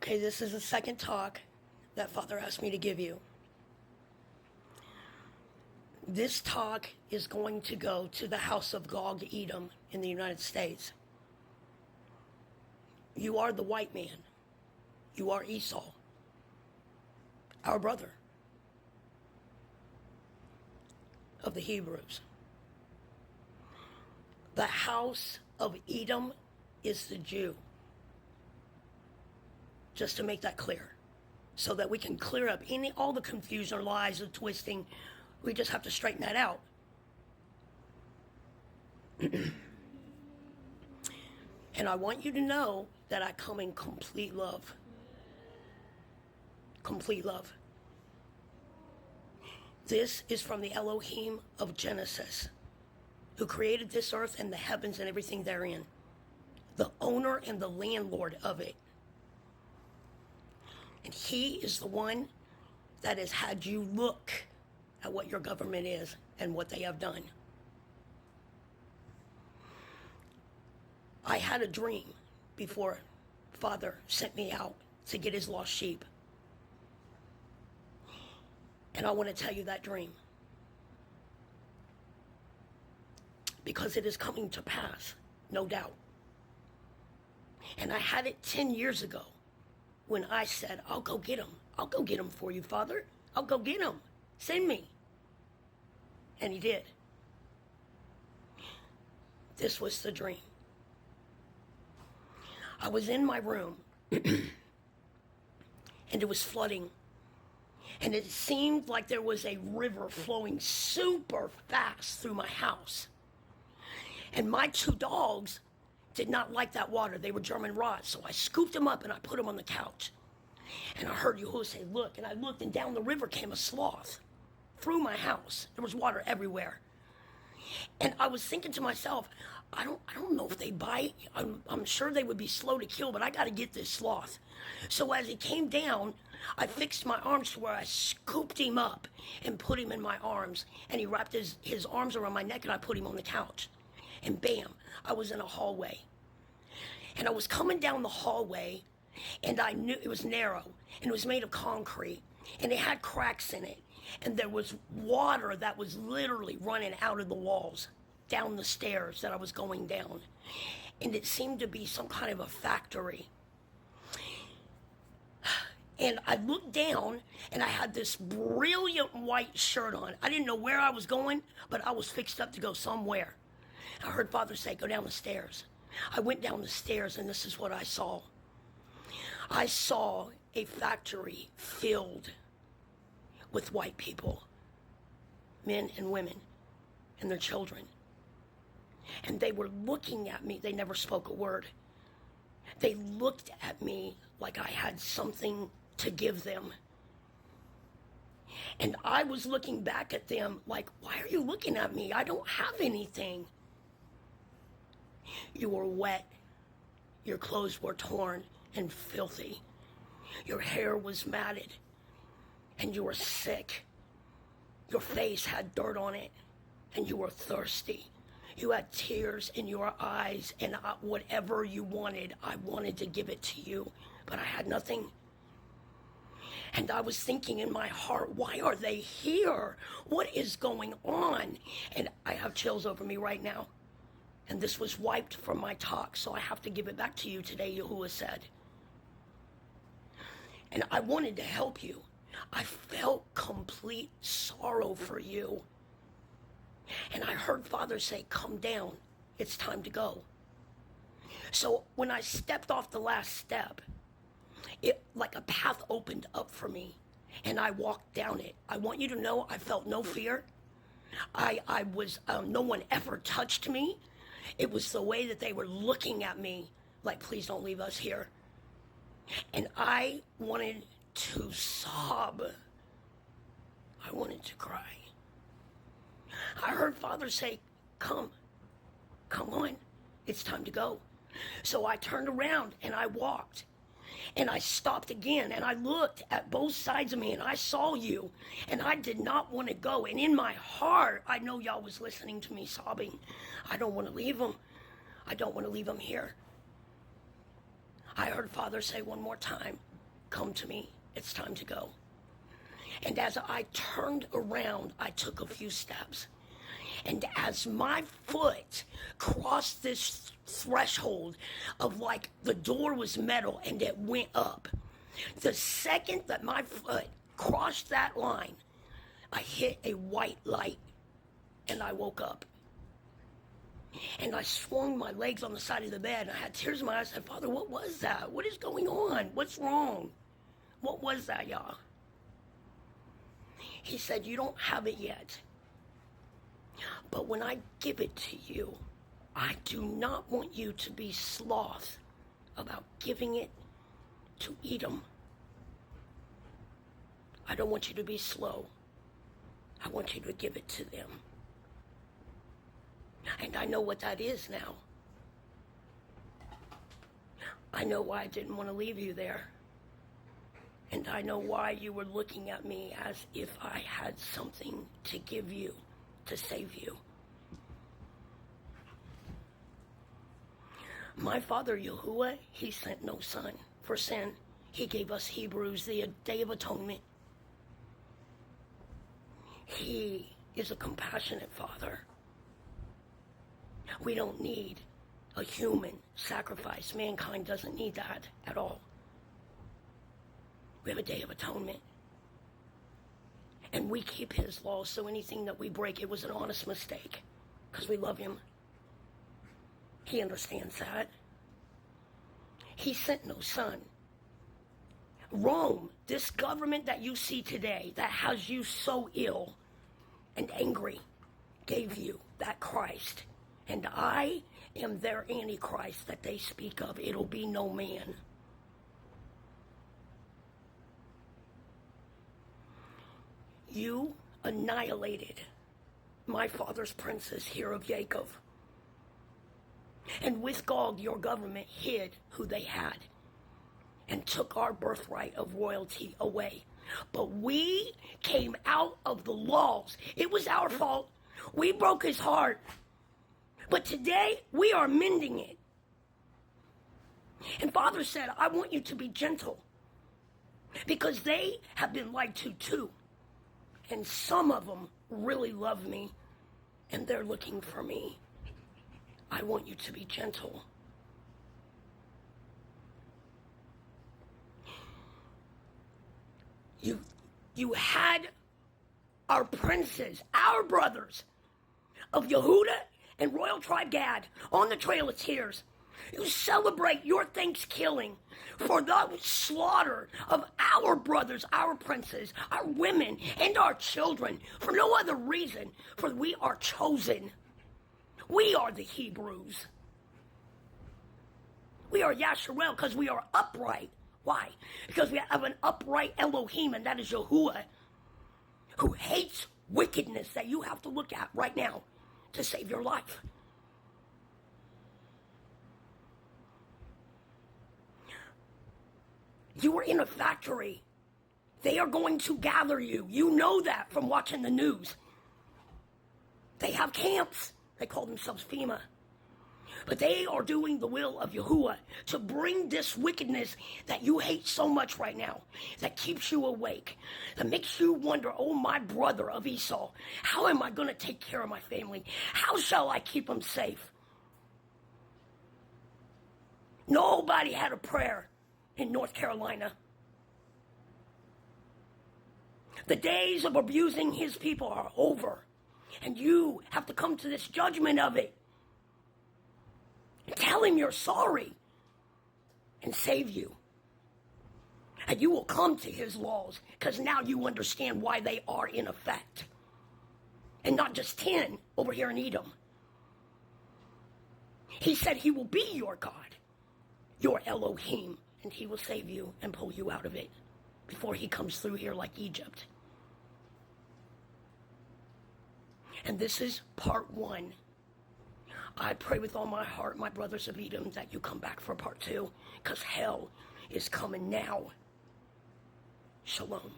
Okay, this is the second talk that Father asked me to give you. This talk is going to go to the house of Gog Edom in the United States. You are the white man. You are Esau, our brother of the Hebrews. The house of Edom is the Jew. Just to make that clear, so that we can clear up all the confusion or lies or twisting. We just have to straighten that out. And I want you to know that I come in complete love. Complete love. This is from the Elohim of Genesis, who created this earth and the heavens and everything therein. The owner and the landlord of it. And he is the one that has had you look at what your government is and what they have done. I had a dream before Father sent me out to get his lost sheep. And I want to tell you that dream, because it is coming to pass, no doubt. And I had it 10 years ago when I said, I'll go get him. I'll go get him for you, Father. I'll go get him. Send me. And he did. This was the dream. I was in my room and it was flooding. And it seemed like there was a river flowing super fast through my house. And my two dogs did not like that water. They were German rods. So I scooped them up and I put them on the couch. And I heard Yahuwah say, look. And I looked, and down the river came a sloth through my house. There was water everywhere. And I was thinking to myself, I don't know if they bite. I'm sure they would be slow to kill, but I got to get this sloth. So as he came down, I fixed my arms to where I scooped him up and put him in my arms. And he wrapped his arms around my neck, and I put him on the couch. And bam, I was in a hallway. And I was coming down the hallway, and I knew it was narrow, and it was made of concrete, and it had cracks in it. And there was water that was literally running out of the walls, down the stairs that I was going down. And it seemed to be some kind of a factory. And I looked down, and I had this brilliant white shirt on. I didn't know where I was going, but I was fixed up to go somewhere. I heard Father say, go down the stairs. I went down the stairs, and this is what I saw. I saw a factory filled with white people, men and women, and their children. And they were looking at me. They never spoke a word. They looked at me like I had something to give them. And I was looking back at them like, why are you looking at me? I don't have anything. You were wet. Your clothes were torn and filthy. Your hair was matted. And you were sick. Your face had dirt on it. And you were thirsty. You had tears in your eyes. And whatever you wanted, I wanted to give it to you. But I had nothing. And I was thinking in my heart, why are they here? What is going on? And I have chills over me right now. And this was wiped from my talk, so I have to give it back to you today, Yahuwah said. And I wanted to help you. I felt complete sorrow for you. And I heard Father say, come down. It's time to go. So when I stepped off the last step, it like a path opened up for me. And I walked down it. I want you to know I felt no fear. I was, no one ever touched me. It was the way that they were looking at me like, please don't leave us here. And I wanted to sob. I wanted to cry. I heard Father say, come on, it's time to go. So I turned around and I walked. And I stopped again, and I looked at both sides of me, and I saw you, and I did not want to go. And in my heart, I know y'all was listening to me sobbing. I don't want to leave them. I don't want to leave them here. I heard Father say one more time, come to me. It's time to go. And as I turned around, I took a few steps. And as my foot crossed this threshold of like the door was metal and it went up, the second that my foot crossed that line, I hit a white light and I woke up. And I swung my legs on the side of the bed and I had tears in my eyes. I said, Father, what was that? What is going on? What's wrong? What was that, y'all? He said, you don't have it yet. But when I give it to you, I do not want you to be sloth about giving it to Edom. I don't want you to be slow. I want you to give it to them. And I know what that is now. I know why I didn't want to leave you there. And I know why you were looking at me as if I had something to give you, to save you. My father, Yahuwah, he sent no son for sin. He gave us Hebrews the Day of Atonement. He is a compassionate father. We don't need a human sacrifice. Mankind doesn't need that at all. We have a Day of Atonement. And we keep his laws, so anything that we break, it was an honest mistake. Because we love him. He understands that. He sent no son. Rome, this government that you see today, that has you so ill and angry, gave you that Christ. And I am their Antichrist that they speak of. It'll be no man. You annihilated my father's princes here of Jacob. And with Gog, your government hid who they had and took our birthright of royalty away. But we came out of the laws. It was our fault. We broke his heart. But today, we are mending it. And Father said, I want you to be gentle. Because they have been lied to too. And some of them really love me. And they're looking for me. I want you to be gentle. You had our princes, our brothers of Yehuda and Royal Tribe Gad on the Trail of Tears. You celebrate your Thanksgiving for the slaughter of our brothers, our princes, our women, and our children for no other reason, for we are chosen. We are the Hebrews. We are Yasharel because we are upright. Why? Because we have an upright Elohim, and that is Yahuwah, who hates wickedness that you have to look at right now to save your life. You are in a factory. They are going to gather you. You know that from watching the news. They have camps. They call themselves FEMA. But they are doing the will of Yahuwah to bring this wickedness that you hate so much right now, that keeps you awake, that makes you wonder, oh, my brother of Esau, how am I going to take care of my family? How shall I keep them safe? Nobody had a prayer in North Carolina. The days of abusing his people are over, and you have to come to this judgment of it. Tell him you're sorry and save you. And you will come to his laws because now you understand why they are in effect. And not just 10 over here in Edom. He said he will be your God, your Elohim, and he will save you and pull you out of it before he comes through here like Egypt. And this is part 1. I pray with all my heart, my brothers of Edom, that you come back for part 2, because hell is coming now. Shalom.